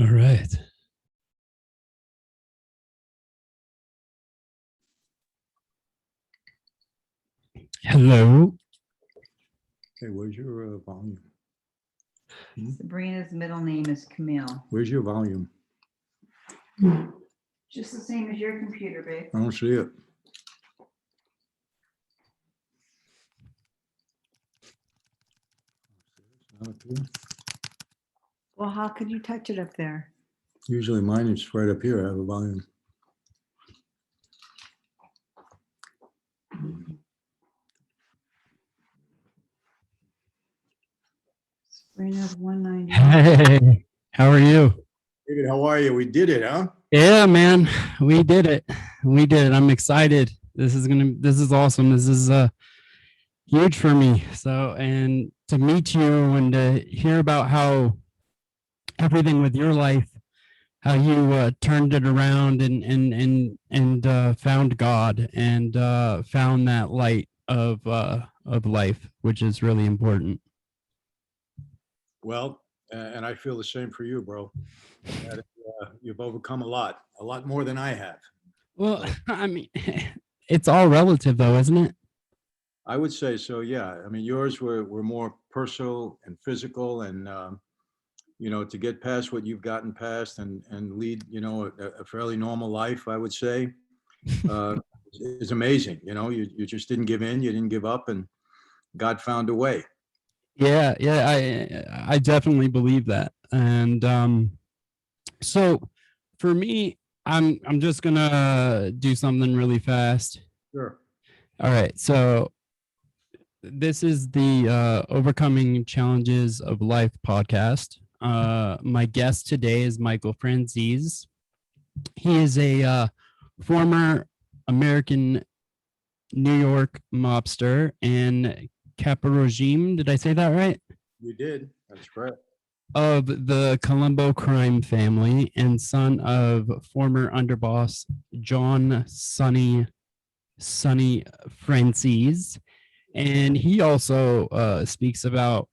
All right. Hello. Hey, where's your volume? Sabrina's middle name is Camille. Where's your volume? Just the same as your computer, babe. I don't see it. It's not up here. Well, how could you touch it up there? Usually mine is right up here. I have a volume. Sabrina's 190. Hey, how are you? David, how are you? We did it, huh? Yeah, man, we did it. We did it. I'm excited. This is awesome. This is huge for me. So, and to meet you and to hear about how everything with your life, how you turned it around and found God and found that light of life, which is really important. Well, and I feel the same for you, bro. That, you've overcome a lot more than I have. Well, I mean, it's all relative though, isn't it? I would say so, yeah. I mean, yours were more personal and physical, and to get past what you've gotten past and lead, a fairly normal life, I would say, uh, is amazing. You just didn't give in, you didn't give up, and God found a way. Yeah, I definitely believe that. And so for me, I'm just gonna do something really fast. Sure. All right, so this is the Overcoming Challenges of Life podcast. My guest today is Michael Franzese. He is a former American New York mobster and caporegime. Did I say that right? You did. That's correct. Of the Colombo crime family and son of former underboss John Sonny Franzese. And he also speaks about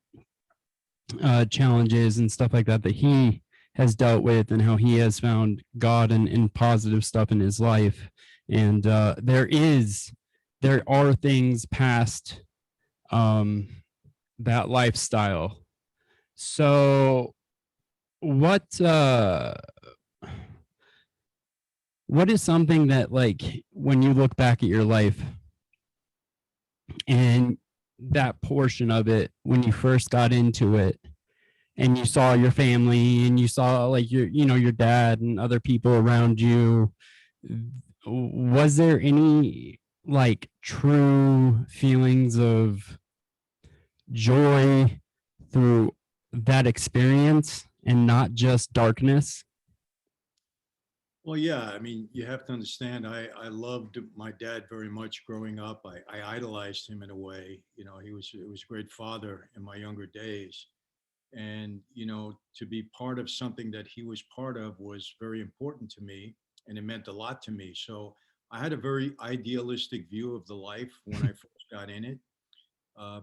challenges and stuff like that he has dealt with and how he has found God and positive stuff in his life. And there are things past that lifestyle. So what is something that, like, when you look back at your life and that portion of it when you first got into it and you saw your family and you saw like your dad and other people around you, was there any like true feelings of joy through that experience and not just darkness? Well, yeah, I mean, you have to understand, I loved my dad very much growing up. I idolized him in a way. He was a great father in my younger days. And, to be part of something that he was part of was very important to me, and it meant a lot to me. So I had a very idealistic view of the life when I first got in it,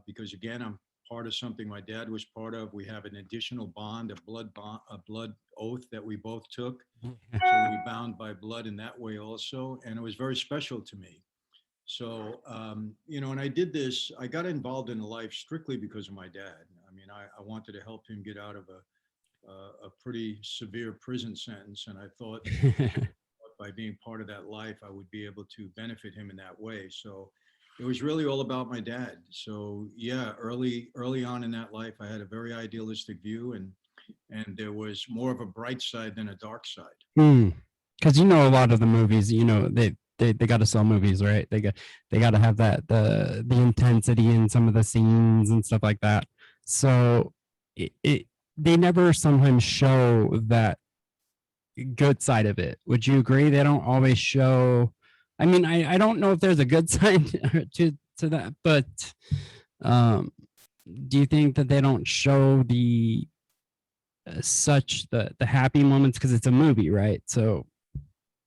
because again, I'm part of something my dad was part of. We have an additional bond, a blood oath that we both took. So we bound by blood in that way also, and it was very special to me. So, and I did this, I got involved in life strictly because of my dad. I mean, I wanted to help him get out of a pretty severe prison sentence. And I thought by being part of that life, I would be able to benefit him in that way. So it was really all about my dad. So yeah, early on in that life, I had a very idealistic view, and there was more of a bright side than a dark side. Because a lot of the movies, they got to sell movies, right? They got to have that the intensity in some of the scenes and stuff like that. So they never sometimes show that good side of it. Would you agree? They don't always show. I mean, I don't know if there's a good side to that, but do you think that they don't show the the happy moments because it's a movie, right? So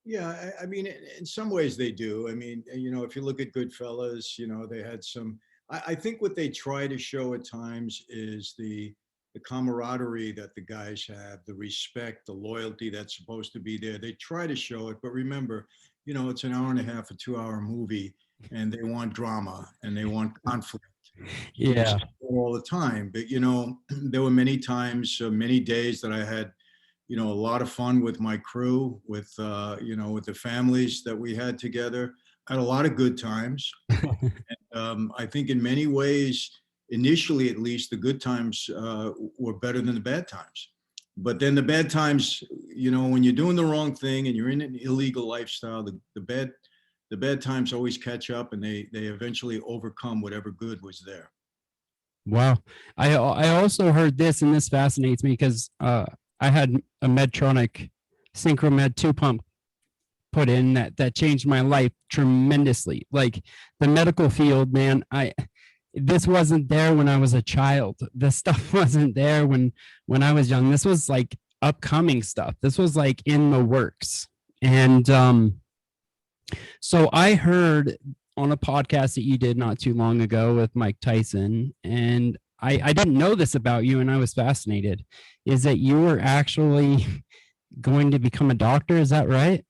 yeah, I mean, in some ways they do. I mean, if you look at Goodfellas, they had some. I think what they try to show at times is the the camaraderie that the guys have, the respect, the loyalty that's supposed to be there. They try to show it, but remember, it's an hour and a half, a 2-hour movie, and they want drama and they want conflict. You Yeah. see it all the time. But, there were many times, many days that I had, a lot of fun with my crew, with, with the families that we had together. I had a lot of good times. I think in many ways, initially at least, the good times were better than the bad times. But then the bad times, when you're doing the wrong thing and you're in an illegal lifestyle, the bad times always catch up, and they eventually overcome whatever good was there. Wow. I also heard this, and this fascinates me because I had a Medtronic Synchromed 2 pump put in that changed my life tremendously. Like the medical field, man, this wasn't there when I was a child. This stuff wasn't there when I was young. This was like upcoming stuff. This was like in the works. And so I heard on a podcast that you did not too long ago with Mike Tyson, and I didn't know this about you, and I was fascinated, is that you were actually going to become a doctor. Is that right?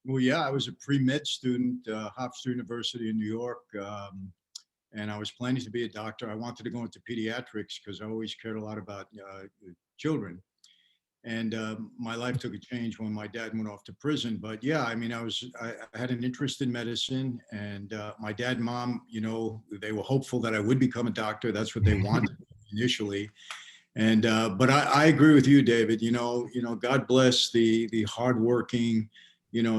Well, yeah, I was a pre-med student, Hofstra University in New York, and I was planning to be a doctor. I wanted to go into pediatrics because I always cared a lot about children. And my life took a change when my dad went off to prison. But yeah, I mean, I had an interest in medicine, and my dad and mom, they were hopeful that I would become a doctor. That's what they wanted initially. And but I agree with you, David. God bless the hardworking,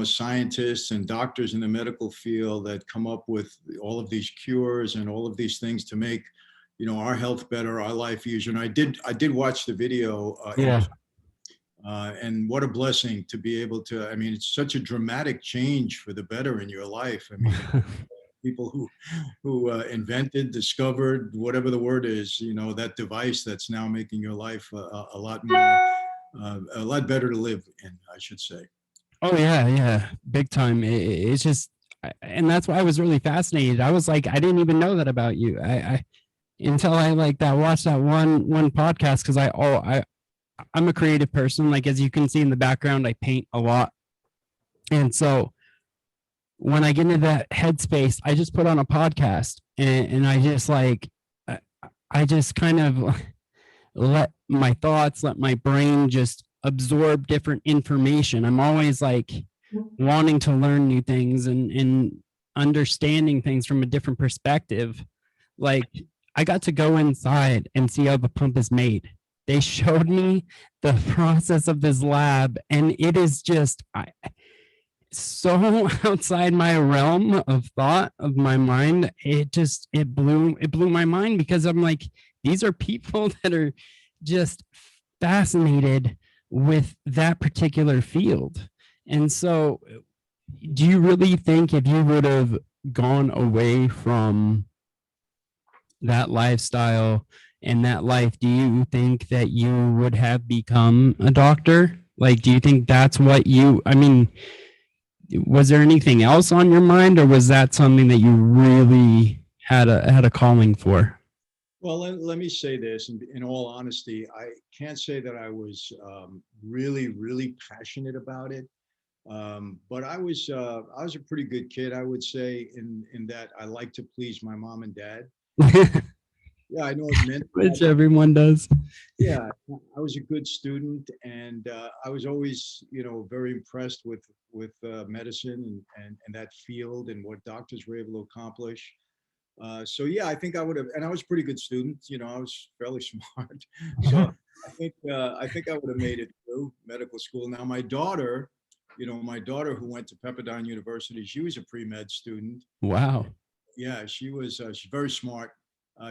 scientists and doctors in the medical field that come up with all of these cures and all of these things to make, our health better, our life easier. And I did watch the video. Yeah. And what a blessing to be able to, I mean, it's such a dramatic change for the better in your life. I mean, people who invented, discovered, whatever the word is, that device that's now making your life a lot more, a lot better to live in, I should say. Oh yeah, big time. It's just, and that's why I was really fascinated. I was like, I didn't even know that about you. I until I watched that one podcast, because I'm a creative person. Like, as you can see in the background, I paint a lot, and so when I get into that headspace, I just put on a podcast, and I just I just kind of let my thoughts, let my brain just absorb different information. I'm always wanting to learn new things and understanding things from a different perspective. Like, I got to go inside and see how the pump is made. They showed me the process of this lab, and it is just so outside my realm of thought, of my mind. It blew my mind, because I'm like, these are people that are just fascinated with that particular field. And so, do you really think if you would have gone away from that lifestyle and that life, do you think that you would have become a doctor? Like, do you think that's what I mean, was there anything else on your mind, or was that something that you really had a calling for? Well, let me say this, in all honesty, I can't say that I was really, really passionate about it. But I was a pretty good kid, I would say, in that I like to please my mom and dad. Yeah, I know it meant Which everyone does. Yeah, I was a good student, and I was always, very impressed with medicine and that field and what doctors were able to accomplish. So yeah, I think I would have, and I was a pretty good student. I was fairly smart, so I think I would have made it through medical school. Now my daughter, who went to Pepperdine University, she was a pre-med student. Wow. Yeah, she's very smart.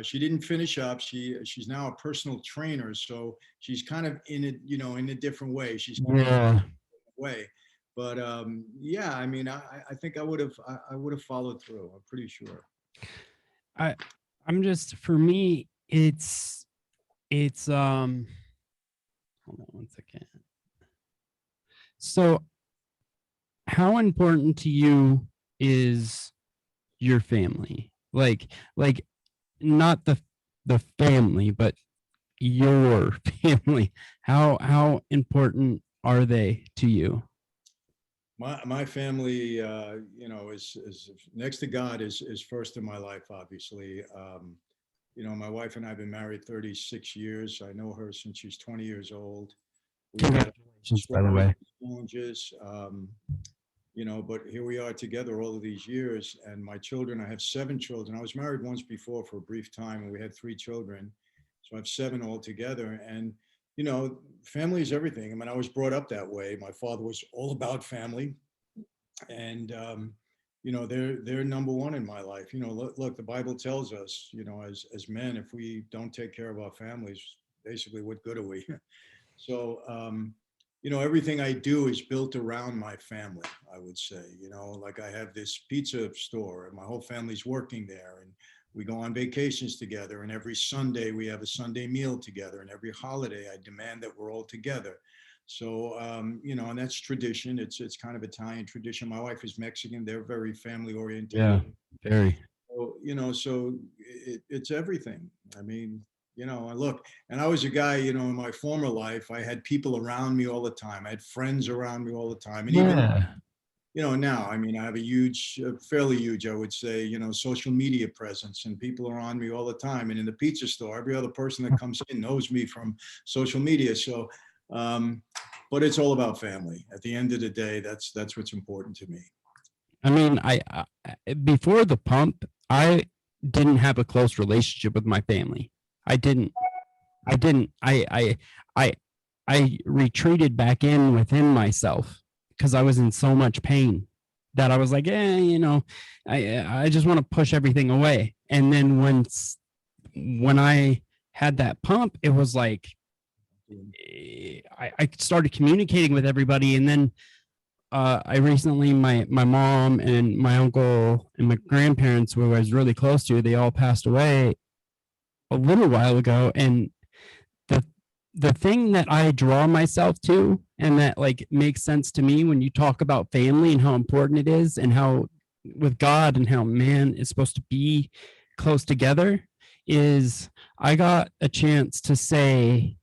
She didn't finish up. She's now a personal trainer, so she's kind of in it, in a different way. She's kind of in a different way. But yeah, I mean, I think I would have followed through. I'm pretty sure. I'm just, for me, it's hold on one second. So, how important to you is your family? Like not the family, but your family? How important are they to you? My family, is next to God is first in my life, obviously. My wife and I have been married 36 years. I know her since she's 20 years old. We've had Congratulations, by the way. challenges, but here we are together all of these years. And my children, I have 7 children. I was married once before for a brief time, and we had 3 children. So I have 7 altogether. And, family is everything. I mean, I was brought up that way. My father was all about family. And, they're number one in my life. Look, the Bible tells us, as men, if we don't take care of our families, basically, what good are we? So, everything I do is built around my family, I would say. Like I have this pizza store and my whole family's working there, and we go on vacations together. And every Sunday we have a Sunday meal together. And every holiday I demand that we're all together. So, and that's tradition. It's kind of Italian tradition. My wife is Mexican. They're very family oriented. Yeah, very. So, it's everything. I mean, look, and I was a guy, in my former life, I had people around me all the time. I had friends around me all the time. And even, Yeah. now, I mean, I have a huge, fairly huge, I would say, social media presence, and people are on me all the time. And in the pizza store, every other person that comes in knows me from social media. So, but it's all about family. At the end of the day, that's what's important to me. I mean, before the pump, I didn't have a close relationship with my family. I didn't. I retreated back in within myself because I was in so much pain that I was like, I just want to push everything away. And then when I had that pump, it was like I started communicating with everybody, and then I recently, my mom and my uncle and my grandparents, who I was really close to, they all passed away a little while ago. And the the thing that I draw myself to, and that like makes sense to me when you talk about family and how important it is, and how with God and how man is supposed to be close together, is I got a chance to say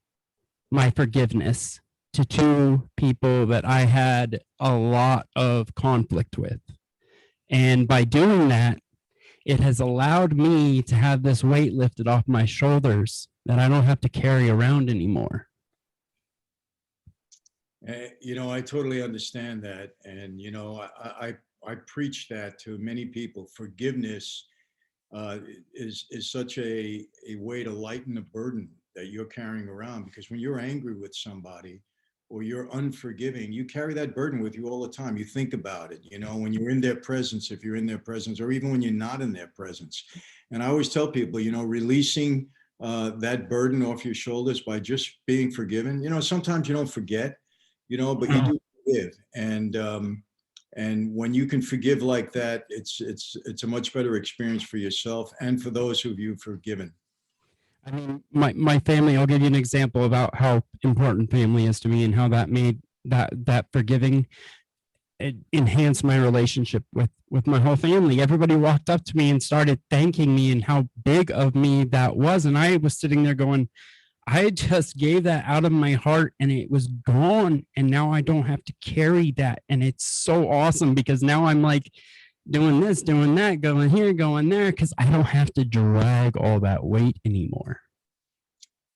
my forgiveness to 2 people that I had a lot of conflict with. And by doing that, it has allowed me to have this weight lifted off my shoulders that I don't have to carry around anymore. I totally understand that. And, I preach that to many people. Forgiveness is such a way to lighten the burden that you're carrying around, because when you're angry with somebody or you're unforgiving, you carry that burden with you all the time. You think about it, when you're in their presence, if you're in their presence, or even when you're not in their presence. And I always tell people, releasing that burden off your shoulders by just being forgiven. Sometimes you don't forget, but you do forgive. And when you can forgive like that, it's a much better experience for yourself and for those who you've forgiven. I mean, my family, I'll give you an example about how important family is to me and how that made that forgiving, it enhanced my relationship with my whole family. Everybody walked up to me and started thanking me and how big of me that was. And I was sitting there going, I just gave that out of my heart and it was gone. And now I don't have to carry that. And it's so awesome because now I'm like doing this, doing that, going here, going there, because I don't have to drag all that weight anymore.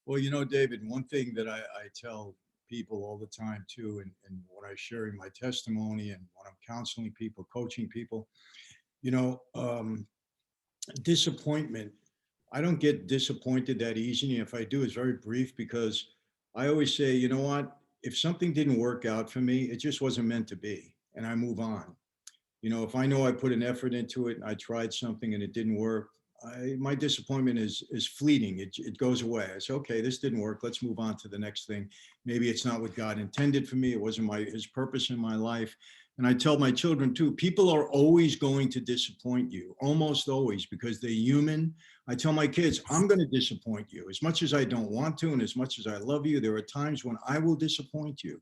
Well, David, one thing that I tell people all the time too, and when I'm sharing my testimony and when I'm counseling people, coaching people, disappointment. I don't get disappointed that easy. And if I do, it's very brief, because I always say, you know what, if something didn't work out for me, it just wasn't meant to be. And I move on. If I know I put an effort into it and I tried something and it didn't work, my disappointment is fleeting. It goes away. I say, okay, this didn't work. Let's move on to the next thing. Maybe it's not what God intended for me. It wasn't his purpose in my life. And I tell my children too, people are always going to disappoint you, almost always, because they're human. I tell my kids, I'm going to disappoint you as much as I don't want to. And as much as I love you, there are times when I will disappoint you.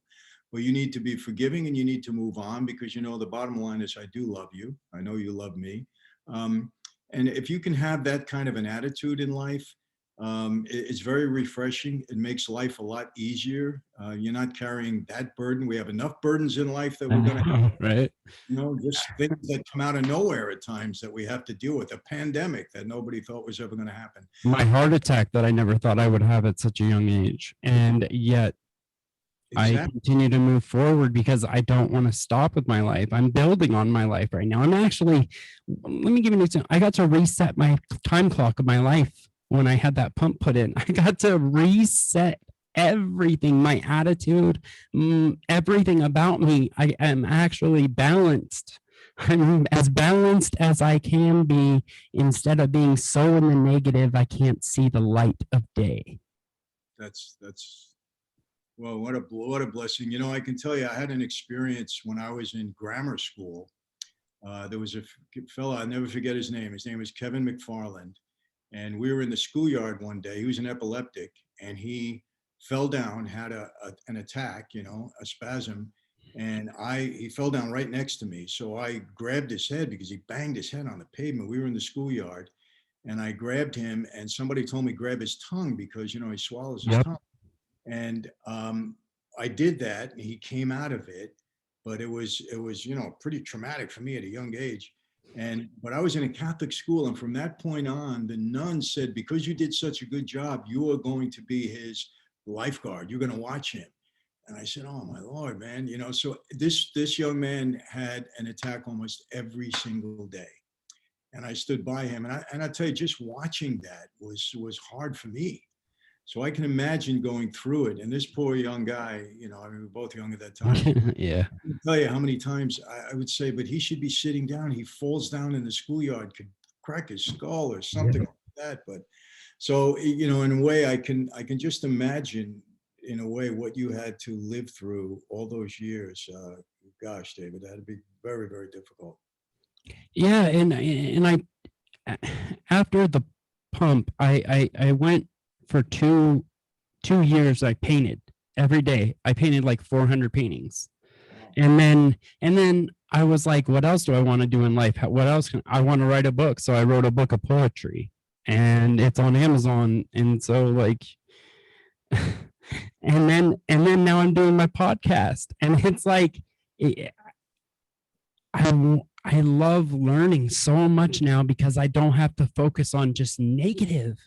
Well, you need to be forgiving and you need to move on, because, the bottom line is I do love you. I know you love me. And if you can have that kind of an attitude in life, It's very refreshing. It makes life a lot easier. You're not carrying that burden. We have enough burdens in life that we're going to, Right. just things that come out of nowhere at times that we have to deal with. A pandemic that nobody thought was ever going to happen. My heart attack that I never thought I would have at such a young age. And yet I Exactly. continue to move forward because I don't want to stop with my life. I'm building on my life right now. I'm actually, let me give you an example. I got to reset my time clock of my life when I had that pump put in. I got to reset everything, my attitude, everything about me. I am actually balanced. I'm as balanced as I can be instead of being so in the negative, I can't see the light of day. That's well, what a blessing. I can tell you, I had an experience when I was in grammar school. There was a fellow, I'll never forget his name. His name was Kevin McFarland. And we were in the schoolyard one day. He was an epileptic and he fell down, had an attack, a spasm. And he fell down right next to me. So I grabbed his head because he banged his head on the pavement. We were in the schoolyard and I grabbed him and somebody told me grab his tongue because, he swallows his tongue. And I did that and he came out of it, but it was, pretty traumatic for me at a young age. But I was in a Catholic school. And from that point on, the nuns said, because you did such a good job, you are going to be his lifeguard. You're going to watch him. And I said, oh my Lord, man, so this young man had an attack almost every single day. And I stood by him. And I tell you, just watching that was hard for me. So I can imagine going through it. And this poor young guy, we were both young at that time. Yeah. I can tell you how many times I would say, but he should be sitting down. He falls down in the schoolyard, could crack his skull or something like that. But so, in a way, I can just imagine in a way what you had to live through all those years. Gosh, David, that'd be very, very difficult. Yeah. And I, after the pump, I went for two years. I painted every day. I painted like 400 paintings. And then I was like, what else do I want to do in life? What else I want to write a book? So I wrote a book of poetry and it's on Amazon. And so like, and then now I'm doing my podcast and it's like, I love learning so much now because I don't have to focus on just negative.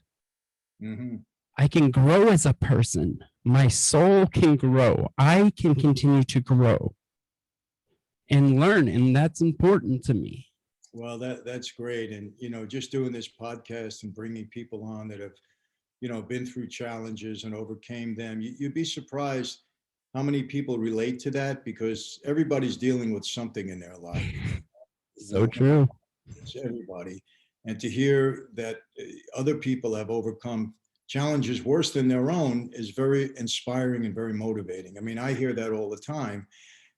Mm-hmm. I can grow as a person. My soul can grow. I can continue to grow and learn. And that's important to me. Well, that's great. And, just doing this podcast and bringing people on that have, been through challenges and overcame them, you'd be surprised how many people relate to that because everybody's dealing with something in their life. So true. It's everybody. And to hear that other people have overcome challenges worse than their own is very inspiring and very motivating. I mean, I hear that all the time,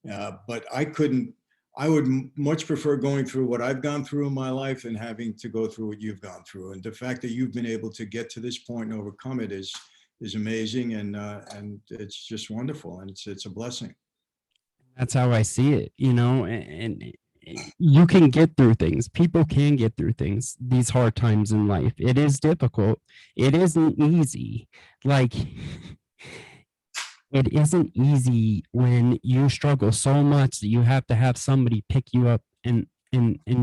but I would much prefer going through what I've gone through in my life than having to go through what you've gone through. And the fact that you've been able to get to this point and overcome it is amazing. And it's just wonderful. And it's a blessing. That's how I see it, and you can get through things. People can get through things, these hard times in life. It is difficult. It isn't easy. Like, it isn't easy when you struggle so much that you have to have somebody pick you up and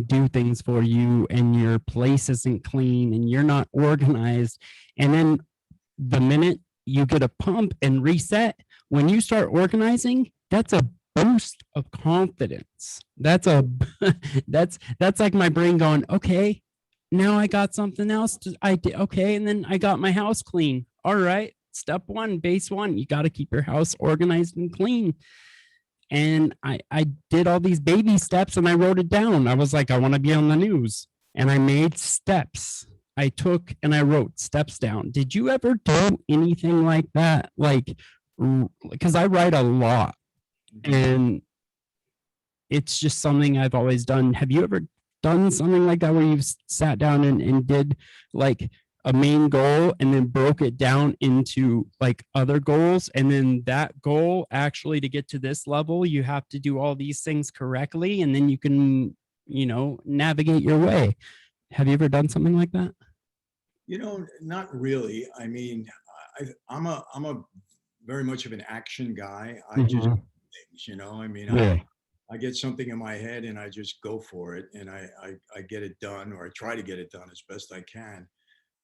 do things for you and your place isn't clean and you're not organized. And then the minute you get a pump and reset, when you start organizing, that's a boost of confidence. That's like my brain going, okay, now I got something else I did. Okay. And then I got my house clean. All right. Step one, base one, you got to keep your house organized and clean. And I did all these baby steps and I wrote it down. I was like, I want to be on the news. And I made steps. I took and I wrote steps down. Did you ever do anything like that? Like, because I write a lot. And it's just something I've always done. Have you ever done something like that where you've sat down and did like a main goal and then broke it down into like other goals? And then that goal actually to get to this level, you have to do all these things correctly. And then you can, navigate your way. Have you ever done something like that? Not really. I mean, I'm a very much of an action guy. I just do Mhm. things, I mean, Yeah. I get something in my head and I just go for it and I get it done, or I try to get it done as best I can.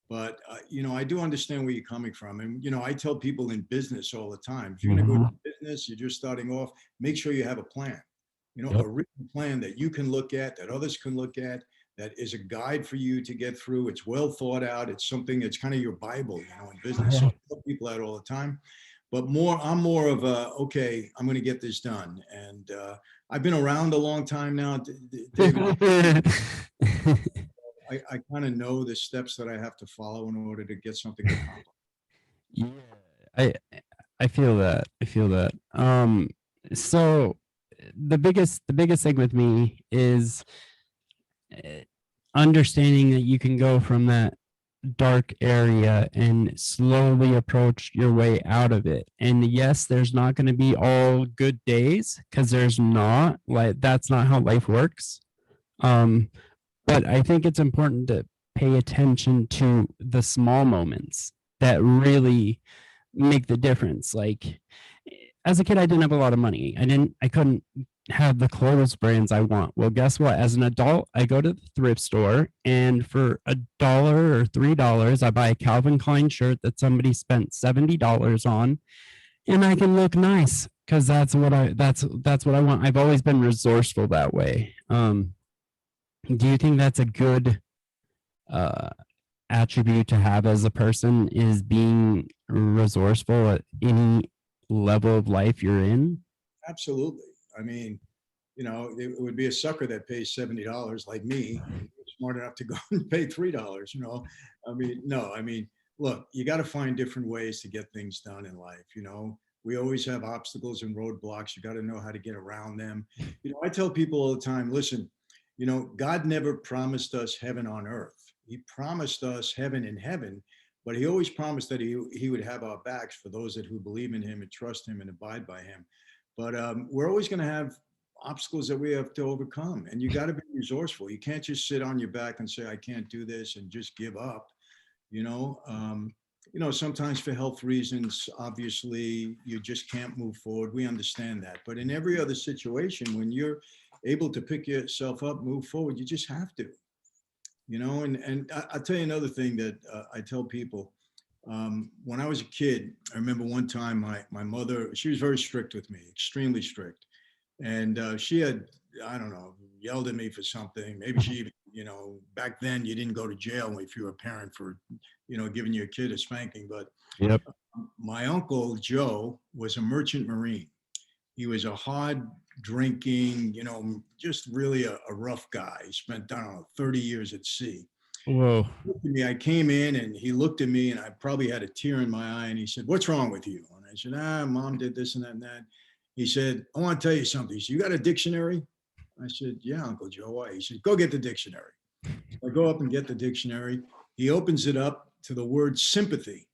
But, I do understand where you're coming from. And, I tell people in business all the time, if you're going to go Mhm. to business, you're just starting off, make sure you have a plan, a Yep. written plan that you can look at, that others can look at, that is a guide for you to get through. It's well thought out. It's something that's kind of your Bible, in business. So I tell people that all the time. But I'm more of a, okay, I'm going to get this done. And I've been around a long time now, David. I kind of know the steps that I have to follow in order to get something accomplished. Yeah, I I feel that. I feel that. So the biggest thing with me is uh, understanding that you can go from that dark area and slowly approach your way out of it. And yes, there's not going to be all good days because there's not, like, that's not how life works. Um, but I think it's important to pay attention to the small moments that really make the difference. Like, as a kid, I didn't have a lot of money. I couldn't have the clothes brands I want. Well, guess what? As an adult, I go to the thrift store and for $1 or $3, I buy a Calvin Klein shirt that somebody spent $70 on, and I can look nice because that's what I want. I've always been resourceful that way. Do you think that's a good uh, attribute to have as a person, is being resourceful at any level of life you're in? Absolutely. I mean, it would be a sucker that pays $70 like me, and smart enough to go and pay $3. I mean, no, I mean, look, you got to find different ways to get things done in life. We always have obstacles and roadblocks. You got to know how to get around them. I tell people all the time, listen, God never promised us heaven on earth. He promised us heaven in heaven, but he always promised that he would have our backs for those that who believe in him and trust him and abide by him. But we're always going to have obstacles that we have to overcome, and you got to be resourceful. You can't just sit on your back and say I can't do this and just give up. you know Sometimes for health reasons, obviously you just can't move forward. We understand that, but in every other situation, when you're able to pick yourself up, move forward, you just have to. And I'll tell you another thing that I tell people. When I was a kid, I remember one time my mother, she was very strict with me, extremely strict. And she had, I don't know, yelled at me for something. Maybe she even, back then you didn't go to jail if you were a parent for, giving your kid a spanking. But Yep. my uncle Joe was a merchant marine. He was a hard drinking, just really a rough guy. He spent, I don't know, 30 years at sea. Whoa. I came in and he looked at me and I probably had a tear in my eye and he said, "What's wrong with you?" And I said, "Mom did this and that and that." He said, "I want to tell you something." He said, "You got a dictionary?" I said, "Yeah, Uncle Joe." Why? He said, "Go get the dictionary." So I go up and get the dictionary. He opens it up to the word sympathy.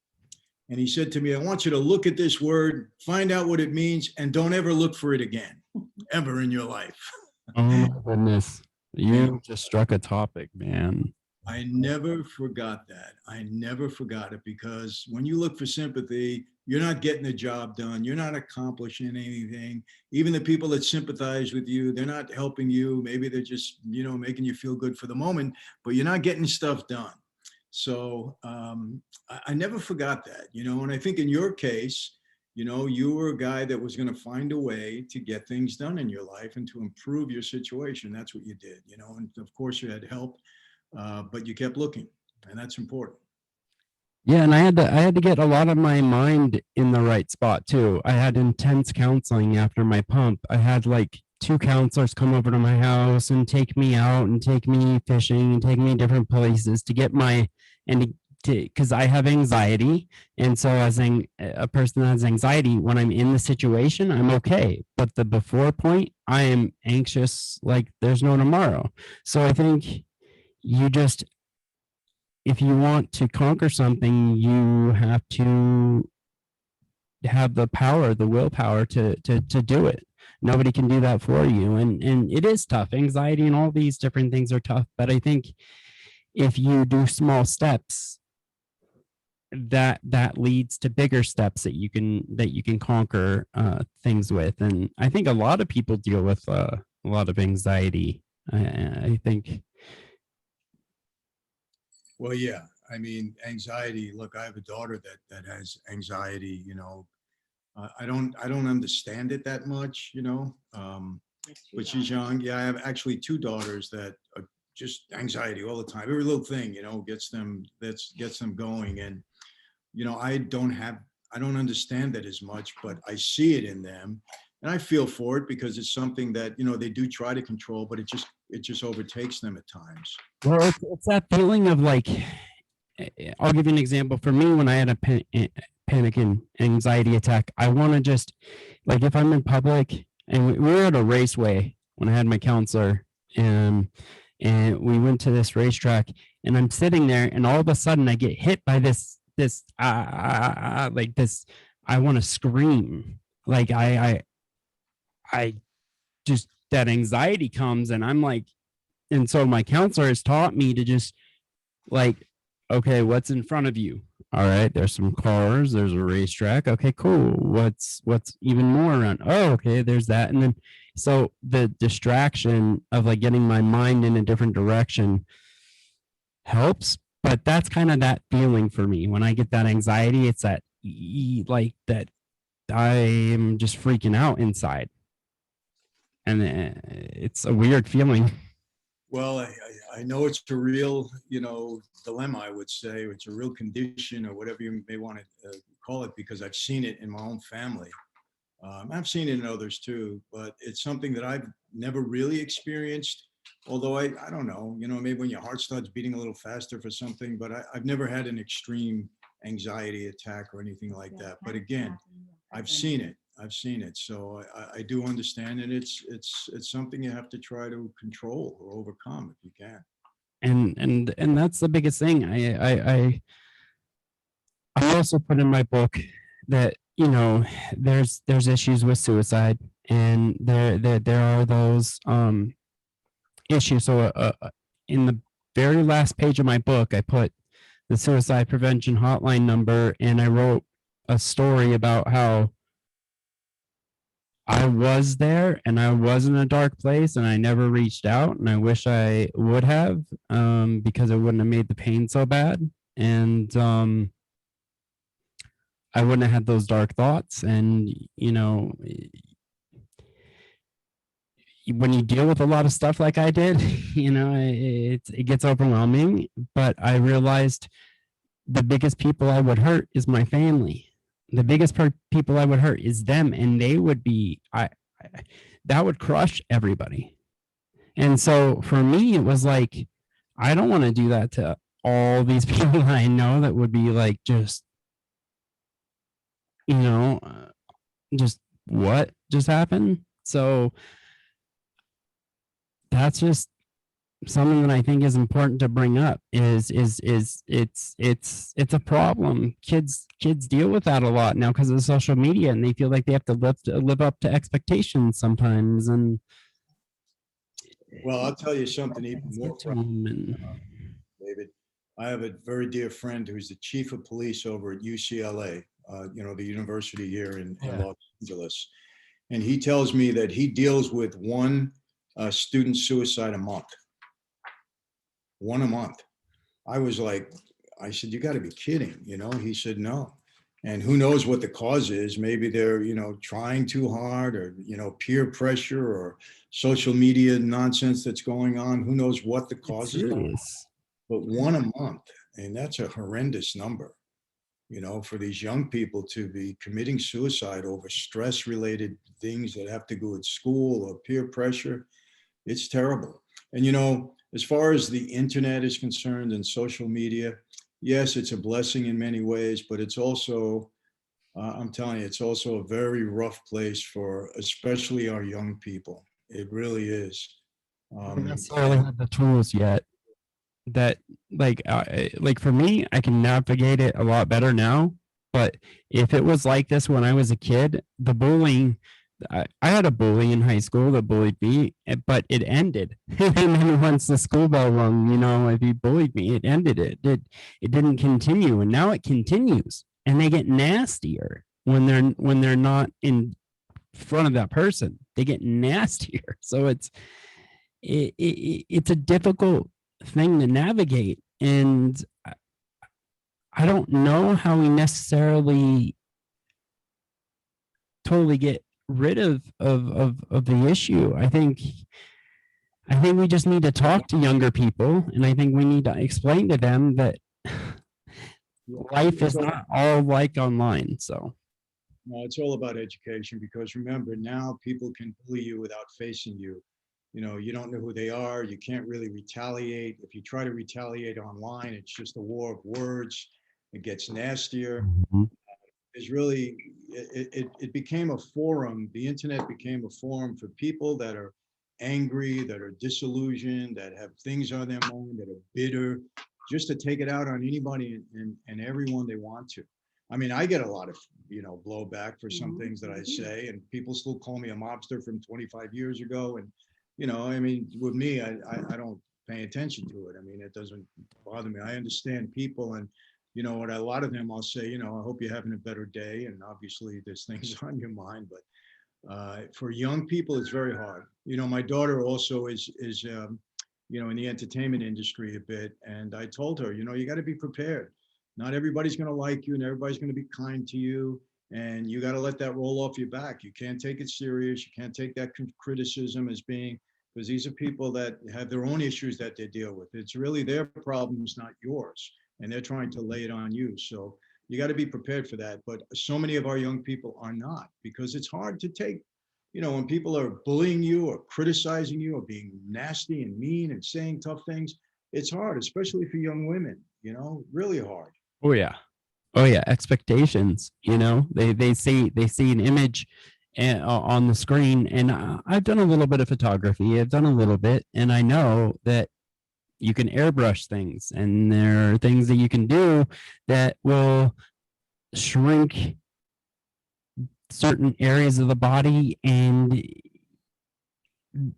And he said to me, "I want you to look at this word, find out what it means, and don't ever look for it again, ever in your life." Oh my goodness. And You just struck a topic, man. I never forgot that. I never forgot it, because when you look for sympathy, you're not getting the job done. You're not accomplishing anything. Even the people that sympathize with you, they're not helping you. Maybe they're just, making you feel good for the moment, but you're not getting stuff done. So I never forgot that, and I think in your case, you were a guy that was going to find a way to get things done in your life and to improve your situation. That's what you did, and of course you had help, but you kept looking, and that's important. Yeah, and I had to get a lot of my mind in the right spot too. I had intense counseling after my pump. I had like two counselors come over to my house and take me out and take me fishing and take me different places to get my, and to, because I have anxiety. And so as a person that has anxiety, when I'm in the situation, I'm okay. But the before point, I am anxious like there's no tomorrow. So I think you just, if you want to conquer something, you have to have the power, the willpower to do it. Nobody can do that for you. And it is tough. Anxiety and all these different things are tough. But I think if you do small steps that leads to bigger steps that you can conquer things with. And I think a lot of people deal with a lot of anxiety. I think. Well, yeah, I mean, anxiety, look, I have a daughter that has anxiety, you know. I don't understand it that much, you know. But she's young. Yeah, I have actually two daughters that are just anxiety all the time. Every little thing, you know, gets them going. And you know, I don't understand that as much, but I see it in them, and I feel for it because it's something that, you know, they do try to control, but it just overtakes them at times. Well, it's that feeling of like, I'll give you an example. For me, when I had a panic and anxiety attack, I want to just, like, if I'm in public, and we were at a raceway when I had my counselor, and we went to this racetrack, and I'm sitting there, and all of a sudden I get hit by this like this. I want to scream. Like I just, that anxiety comes, and I'm like, and so my counselor has taught me to just, like, okay, what's in front of you? All right, there's some cars, there's a racetrack. Okay, cool. What's even more around? Oh, okay, there's that. And then so the distraction of like getting my mind in a different direction helps, but that's kind of that feeling for me. When I get that anxiety, it's that like that I am just freaking out inside. And it's a weird feeling. Well, I know it's a real, you know, dilemma, I would say. It's a real condition or whatever you may want to call it, because I've seen it in my own family. I've seen it in others too, but it's something that I've never really experienced. Although I don't know, you know, maybe when your heart starts beating a little faster for something, but I've never had an extreme anxiety attack or anything like that. But again, I've seen it. I've seen it. So I do understand it. It's something you have to try to control or overcome if you can. And that's the biggest thing. I also put in my book that, you know, there's issues with suicide, and there are those issues. So in the very last page of my book, I put the suicide prevention hotline number, and I wrote a story about how I was there and I was in a dark place and I never reached out, and I wish I would have, because it wouldn't have made the pain so bad. And I wouldn't have had those dark thoughts. And, you know, when you deal with a lot of stuff like I did, you know, it gets overwhelming. But I realized the biggest people I would hurt is my family. The biggest people I would hurt is them, and they would be, that would crush everybody. And so for me, it was like, I don't want to do that to all these people I know that would be like, just, you know, just what just happened. So that's just something that I think is important to bring up. Is it's a problem. Kids deal with that a lot now because of social media, and they feel like they have to live up to expectations sometimes. And Well, I'll tell you something even more, David. I have a very dear friend who's the chief of police over at UCLA, you know, the university here in Los Angeles. And he tells me that he deals with one student suicide a month. One a month. I was like, I said, you got to be kidding. You know, he said, no. And who knows what the cause is? Maybe they're, you know, trying too hard, or, you know, peer pressure or social media nonsense that's going on. Who knows what the cause is? But one a month, and that's a horrendous number, you know, for these young people to be committing suicide over stress related things that have to do with school or peer pressure. It's terrible. And, you know, as far as the internet is concerned and social media, yes, it's a blessing in many ways, but it's also, I'm telling you, it's also a very rough place for especially our young people. It really is. I don't necessarily have the tools yet that, like for me, I can navigate it a lot better now. But if it was like this when I was a kid, the bullying I had a bully in high school that bullied me, but it ended. And then once the school bell rung, if he bullied me, it ended. It didn't continue, and now it continues. And they get nastier when they're not in front of that person. They get nastier. So it's a difficult thing to navigate, and I don't know how we necessarily totally get rid of the issue. I think we just need to talk to younger people, and I think we need to explain to them that life is not all like online. So No, it's all about education, because remember, now people can bully you without facing you. You don't know who they are. You can't really retaliate. If you try to retaliate online, it's just a war of words. It gets nastier. Is really, it became a forum. The internet became a forum for people that are angry, that are disillusioned, that have things on their mind, that are bitter, just to take it out on anybody and everyone they want to. I mean, I get a lot of, blowback for some things that I say, and people still call me a mobster from 25 years ago. And, I mean, with me, I don't pay attention to it. I mean, it doesn't bother me. I understand people, and what, a lot of them I'll say, I hope you're having a better day. And obviously there's things on your mind, but for young people, it's very hard. My daughter also is in the entertainment industry a bit. And I told her, you got to be prepared. Not everybody's going to like you, and everybody's going to be kind to you. And you got to let that roll off your back. You can't take it serious. You can't take that criticism as being, because these are people that have their own issues that they deal with. It's really their problems, not yours. And they're trying to lay it on you. So you got to be prepared for that. But so many of our young people are not, because it's hard to take, when people are bullying you or criticizing you or being nasty and mean and saying tough things. It's hard, especially for young women, really hard. oh yeah, expectations. They see an image on the screen, and I've done a little bit of photography. I've done a little bit, and I know that you can airbrush things, and there are things that you can do that will shrink certain areas of the body, and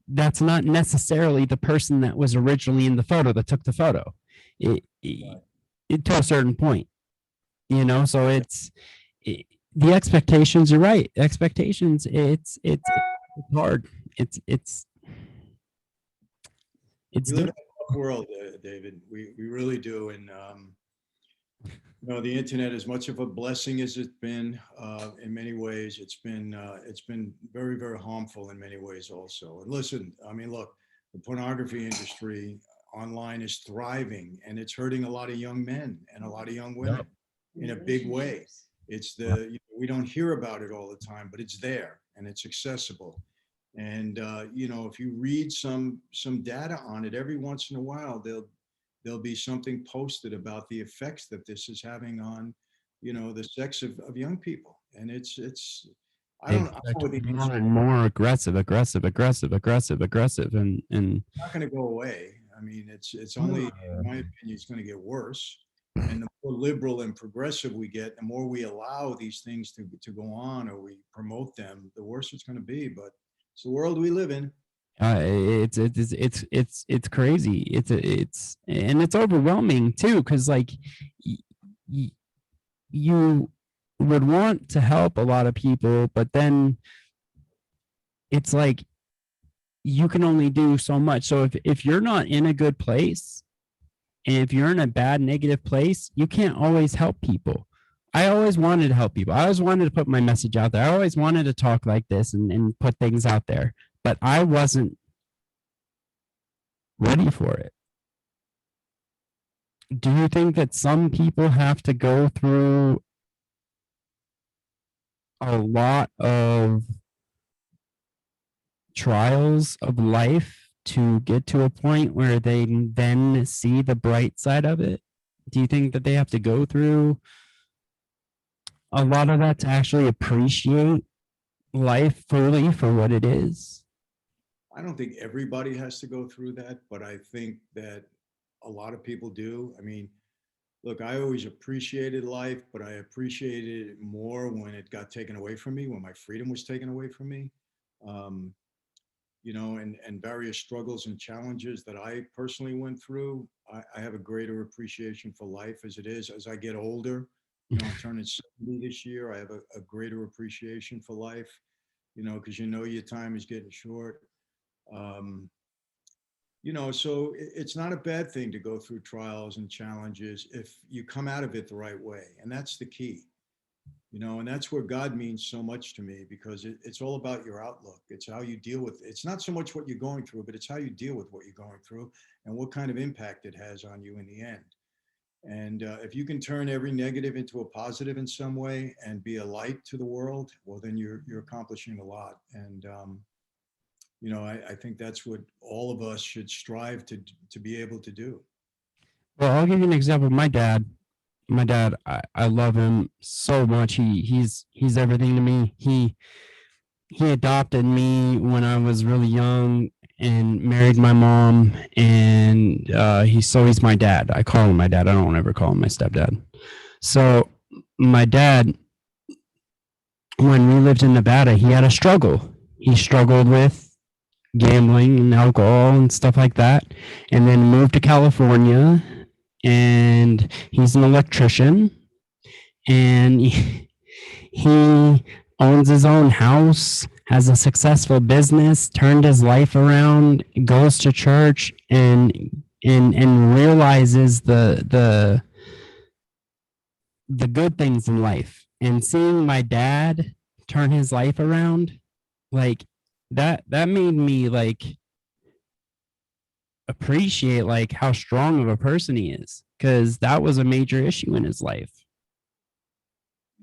that's not necessarily the person that was originally in the photo that took the photo. It to a certain point, so the expectations. You're right. Expectations. It's hard. It's We live in a tough world, David. We really do. And the internet, as much of a blessing as it's been, in many ways, it's been very, very harmful in many ways also. And listen, I mean, look, the pornography industry online is thriving, and it's hurting a lot of young men and a lot of young women in a big way. It's we don't hear about it all the time, but it's there and it's accessible. And if you read some data on it, every once in a while there'll be something posted about the effects that this is having on the sex of young people. And it's I don't know what the more and more aggressive, and not going to go away. I mean, it's only, in my opinion, it's going to get worse. And the more liberal and progressive we get, the more we allow these things to go on, or we promote them, the worse it's going to be. But it's the world we live in. It's crazy. And it's overwhelming too, because like you would want to help a lot of people, but then it's like you can only do so much. So if you're not in a good place, and if you're in a bad negative place, you can't always help people. I always wanted to help people. I always wanted to put my message out there. I always wanted to talk like this and put things out there, but I wasn't ready for it. Do you think that some people have to go through a lot of trials of life to get to a point where they then see the bright side of it? Do you think that they have to go through a lot of that to actually appreciate life fully for what it is? I don't think everybody has to go through that, but I think that a lot of people do. I mean, look, I always appreciated life, but I appreciated it more when it got taken away from me, when my freedom was taken away from me. Um, and various struggles and challenges that I personally went through, I have a greater appreciation for life as it is. As I get older, I'm turning 70 this year. I have a greater appreciation for life, because your time is getting short. Um, so it's not a bad thing to go through trials and challenges if you come out of it the right way. And that's the key. And that's where God means so much to me, because it's all about your outlook. It's how you deal with it. It's not so much what you're going through, but it's how you deal with what you're going through and what kind of impact it has on you in the end. And if you can turn every negative into a positive in some way and be a light to the world, well, then you're accomplishing a lot. And I think that's what all of us should strive to be able to do. Well, I'll give you an example. My dad, I love him so much. He's everything to me. He adopted me when I was really young and married my mom, and he's my dad. I call him my dad. I don't ever call him my stepdad. So my dad, when we lived in Nevada, he had a struggle. He struggled with gambling and alcohol and stuff like that, and then moved to California, and he's an electrician, and he owns his own house, has a successful business, turned his life around, goes to church, and realizes the good things in life. And seeing my dad turn his life around, like that made me like appreciate like how strong of a person he is, because that was a major issue in his life.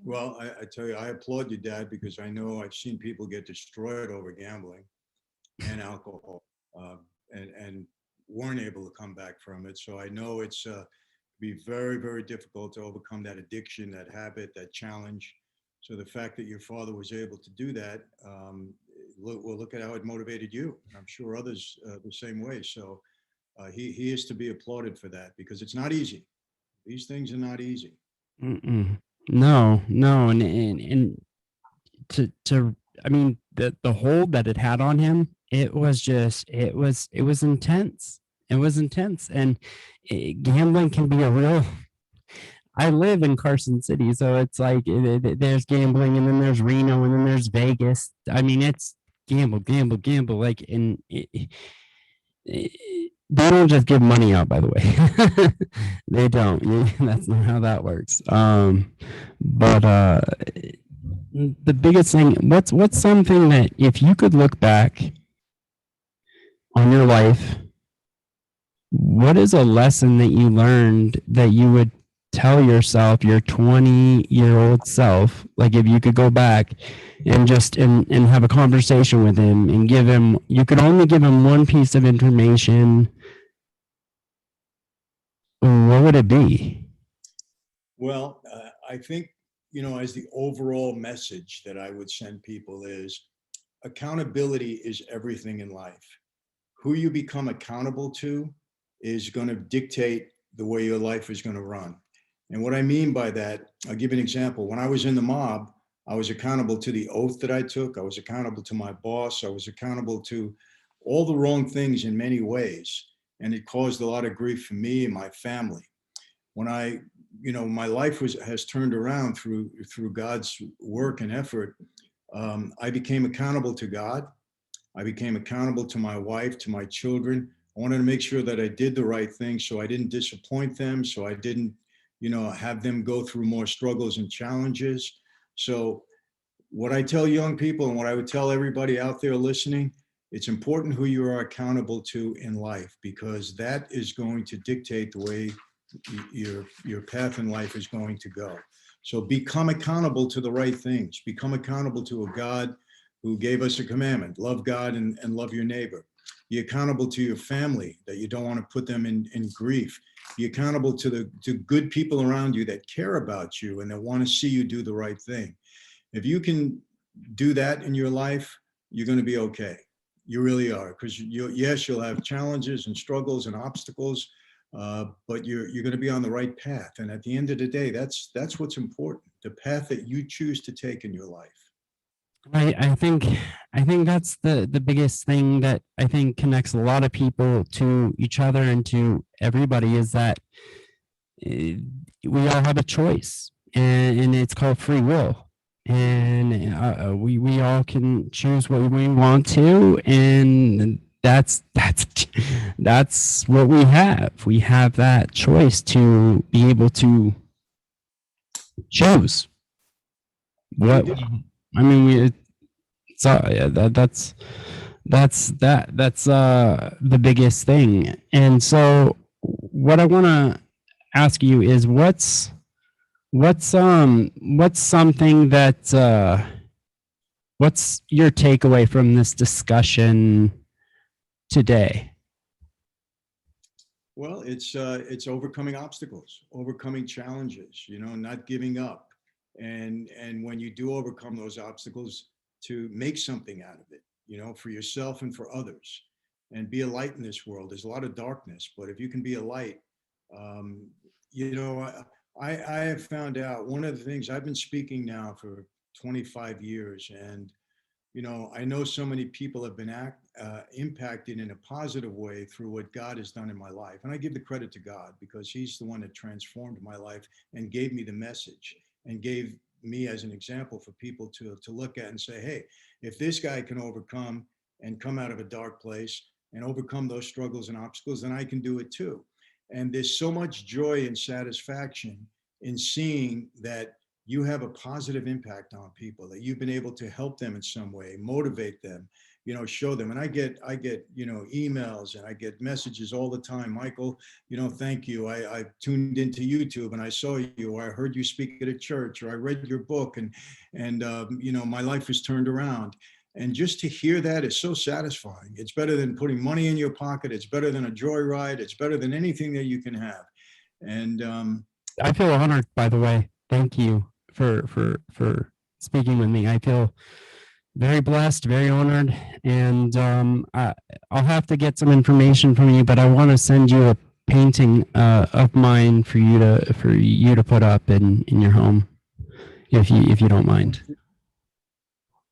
Well, I tell you, I applaud you, Dad, because I know I've seen people get destroyed over gambling and alcohol, and weren't able to come back from it. So I know it's be very, very difficult to overcome that addiction, that habit, that challenge. So the fact that your father was able to do that, look at how it motivated you. I'm sure others the same way. So he is to be applauded for that, because it's not easy. These things are not easy. Mm-mm. No, and to I mean the hold that it had on him, it was intense. It was intense, and gambling can be a real. I live in Carson City, so it's like there's gambling, and then there's Reno, and then there's Vegas. I mean, it's gamble, gamble, gamble. Like, and they don't just give money out, by the way. They don't. That's not how that works. But the biggest thing, what's something that if you could look back on your life, what is a lesson that you learned that you would tell yourself, your 20-year-old self, like if you could go back and just and have a conversation with him and give him, you could only give him one piece of information, what would it be? Well, I think, as the overall message that I would send people is accountability is everything in life. Who you become accountable to is going to dictate the way your life is going to run. And what I mean by that, I'll give you an example. When I was in the mob, I was accountable to the oath that I took. I was accountable to my boss. I was accountable to all the wrong things in many ways. And it caused a lot of grief for me and my family. When my life has turned around through God's work and effort, I became accountable to God. I became accountable to my wife, to my children. I wanted to make sure that I did the right thing, so I didn't disappoint them, so I didn't, have them go through more struggles and challenges. So what I tell young people and what I would tell everybody out there listening, it's important who you are accountable to in life, because that is going to dictate the way your path in life is going to go. So become accountable to the right things. Become accountable to a God who gave us a commandment: love God and love your neighbor. Be accountable to your family, that you don't want to put them in grief. Be accountable to good people around you that care about you and that want to see you do the right thing. If you can do that in your life, you're going to be okay. You really are, because you'll have challenges and struggles and obstacles, but you're going to be on the right path. And at the end of the day, that's what's important. The path that you choose to take in your life. I think that's the biggest thing that I think connects a lot of people to each other and to everybody is that we all have a choice, and it's called free will. And we all can choose what we want to, and that's what we have. We have that choice to be able to choose what We do. I mean. Yeah, that's the biggest thing. And so what I want to ask you is what's something that what's your takeaway from this discussion today? Well, it's overcoming obstacles, overcoming challenges, not giving up. And when you do overcome those obstacles, to make something out of it, for yourself and for others, and be a light in this world. There's a lot of darkness, but if you can be a light, I have found out one of the things. I've been speaking now for 25 years, and I know so many people have been impacted in a positive way through what God has done in my life. And I give the credit to God because he's the one that transformed my life and gave me the message and gave me as an example for people to look at and say, hey, if this guy can overcome and come out of a dark place and overcome those struggles and obstacles, then I can do it too. And there's so much joy and satisfaction in seeing that you have a positive impact on people, that you've been able to help them in some way, motivate them, show them. And I get, emails and I get messages all the time. Michael, thank you. I tuned into YouTube and I saw you, or I heard you speak at a church, or I read your book, and my life has turned around. And just to hear that is so satisfying. It's better than putting money in your pocket. It's better than a joyride. It's better than anything that you can have. And I feel honored, by the way. Thank you for speaking with me. I feel very blessed, very honored, and I'll have to get some information from you, but I want to send you a painting of mine for you to put up in your home, if you don't mind.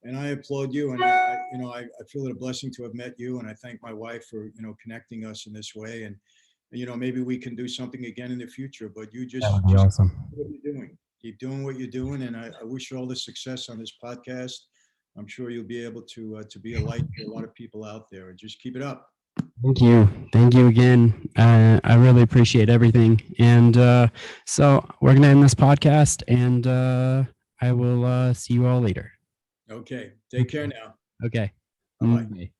And I applaud you, and I feel it a blessing to have met you, and I thank my wife for connecting us in this way, and maybe we can do something again in the future. But you just That would be awesome. what you're doing. Keep doing what you're doing, and I wish you all the success on this podcast. I'm sure you'll be able to be a light to a lot of people out there, and just keep it up. Thank you again. I really appreciate everything, and so we're gonna end this podcast, and I will see you all later. Okay, take care now. Okay. Bye-bye. Bye.